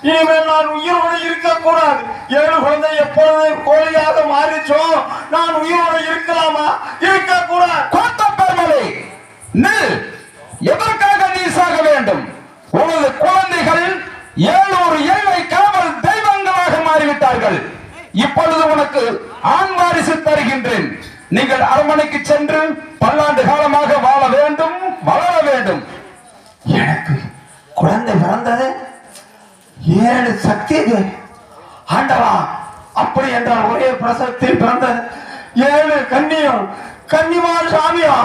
இனிமேல் நான் உயிரோடு இருக்கக்கூடாது. 7 குழந்தை எப்பொழுது கோழியாக மாறிச்சோ நான் உயிரோடு இருக்கலாமா? இருக்கக்கூடாது. கோத்தப்பெருமலை எதற்காக நீ சாக வேண்டும்? உனது குழந்தைகள் 7 ஏழை காவல் தெய்வங்களாக மாறிவிட்டார்கள். இப்பொழுது உனக்கு ஆண் வாரிசு தருகின்றேன். நீங்கள் அரண்மனைக்கு சென்று பல்லாண்டு காலமாக வாழ வேண்டும், வளர வேண்டும். எனக்கு குழந்தை பிறந்தது 7 சக்தி ஆண்டவா. அப்படி என்றால் ஒரே பிரசவத்தில் பிறந்தது 7 கன்னியும் கன்னிமார் சாமியா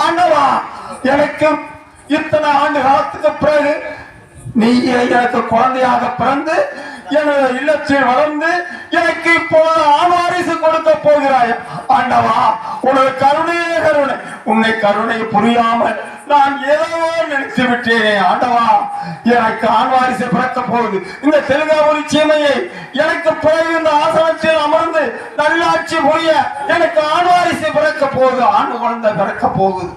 ஆண்டவா. எனக்கு இத்தனை ஆண்டு காலத்துக்கு பிறகு நீ எனக்கு குழந்தையாக பிறந்து எனது இல்லத்தில் வளர்ந்து எனக்கு இப்போது ஆண்வாரிசு கொடுக்க போகிறாய் ஆண்டவா. உனது கருணையே கருணை. உன்னை கருணை புரியாமல் நான் ஏதோ நினைத்து விட்டேனே ஆண்டவா. எனக்கு ஆண்வாரிசு பிறக்க போகுது. இந்த தெலுங்காவூரி சீமையை எனக்கு பிறகு இந்த ஆசனத்தில் அமர்ந்து நல்லாட்சி புரிய எனக்கு ஆண்வாரிசு பிறக்க போகுது. ஆண்டு குழந்தை பிறக்க போகுது.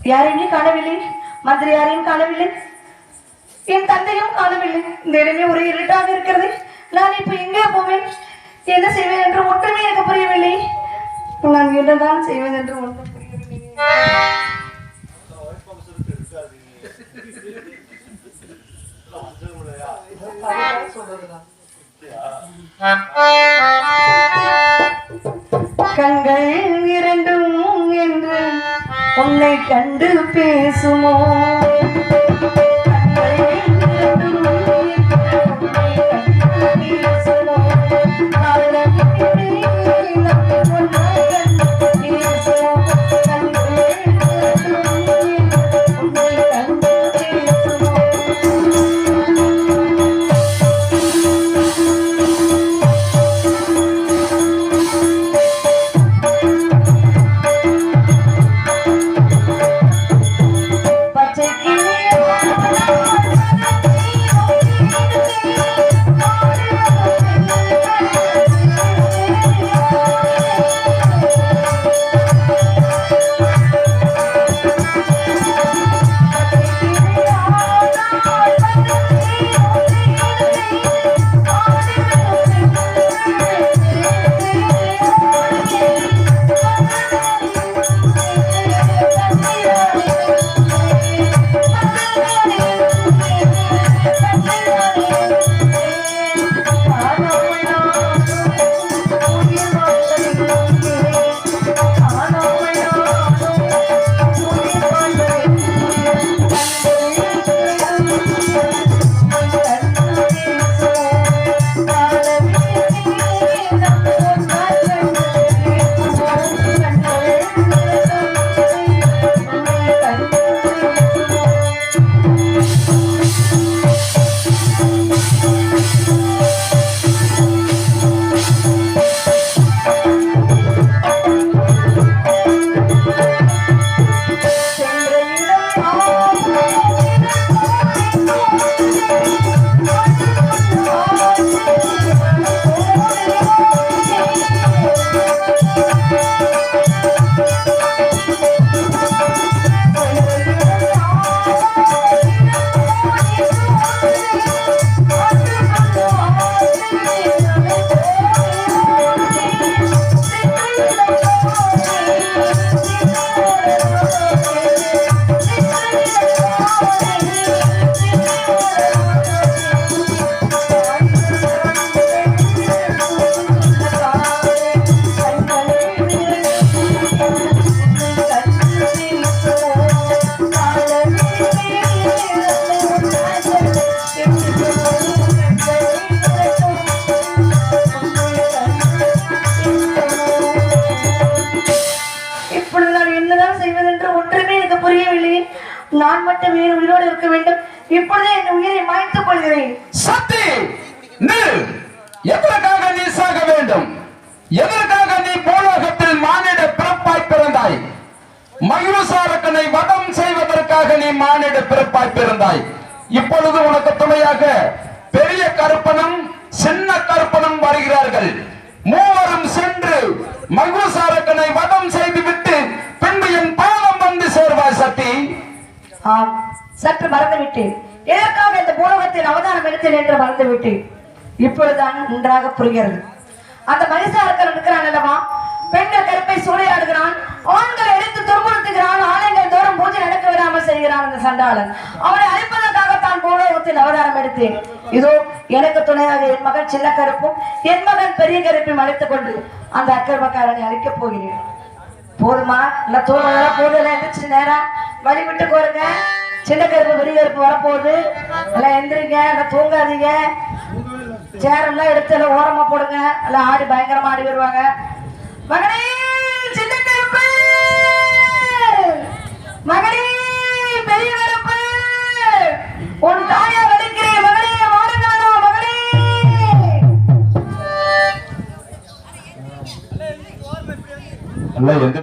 யாரையும் காணவில்லை, மந்திரி யாரையும் காணவில்லை, என் தந்தையும் காணவில்லை. இந்த இடமே ஒரு இருட்டாக இருக்கிறது. நான் இப்ப எங்கே போவேன், என்ன செய்வேன் என்று ஒன்றுமே எனக்கு புரியவில்லை. நான் என்னதான் செய்வேன் என்று ஒன்றும் புரியவில்லை. கண்கள் இரண்டும் என்று உன்னை கண்டு பேசுமோ? Take இப்பொழுதே என் உயிரை மாய்த்துக் கொள்கிறேன். சக்தி நில். எதற்காக நீ சாக வேண்டும்? எதற்காக நீ பூலோகத்தில் மானிட பிறப்பாய் பிறந்தாய்? மயூசாரக்கனை வதம் செய்வதற்காக நீ மானிட பிறப்பாய் பிறந்தாய். இப்பொழுது உனக்கு துணையாக பெரிய கருப்பனும் சின்ன கருப்பனும் வருகிறார்கள். மூவரும் சென்று மயூசாரக்கனை வதம் செய்துவிட்டு பின்பு என் பாதம் வந்து சேர்வாய் சக்தி. ஆம், சற்று மறந்துவிட்டேன். எதற்காக இந்த பூலோகத்தில் அவதாரம் எடுத்தேன் என்று மறந்துவிட்டேன். இப்பொழுதுதான் நன்றாக புரிகிறது. அந்த மனுஷாரக்கன் இருக்கிறான் அல்லவா, பெண்கள் கருப்பை சூறையாடுகிறான், ஆண்களை எடுத்து துன்புறுத்துகிறான், ஆலயங்கள் தோறும் பூஜை நடக்க விடாமல் செய்கிறான் அந்த சண்டாளன். அவனை அழிப்பதற்காக தான் பூலோகத்தில் அவதாரம் எடுத்தேன். இதோ எனக்கு துணையாக என் மகன் சின்ன கருப்பும் என் மகன் பெரிய கருப்பையும் அழைத்துக் கொண்டு அந்த அக்கிரமக்காரனை அழிக்கப் போகிறேன். போதுமா? இல்ல தூரம் போதும். எந்திரிச்சு நேரம் வழி விட்டு கோருங்க. சின்ன கருப்பு பெரிய கருப்பு வரப்போகுது. எல்லாம் எந்திரிங்க, எல்லாம் தூங்காதீங்க. சேரெல்லாம் எடுத்து எல்லாம் ஓரமா போடுங்க. எல்லாம் ஆடி பயங்கரமா ஆடி வருவாங்க. மகனே சின்ன கருப்பு, மகனே பெரிய கருப்பு, உன் தாயா வலிக்கிறேன் மகனே, வாடுங்கானோ மகனே. எல்லாம்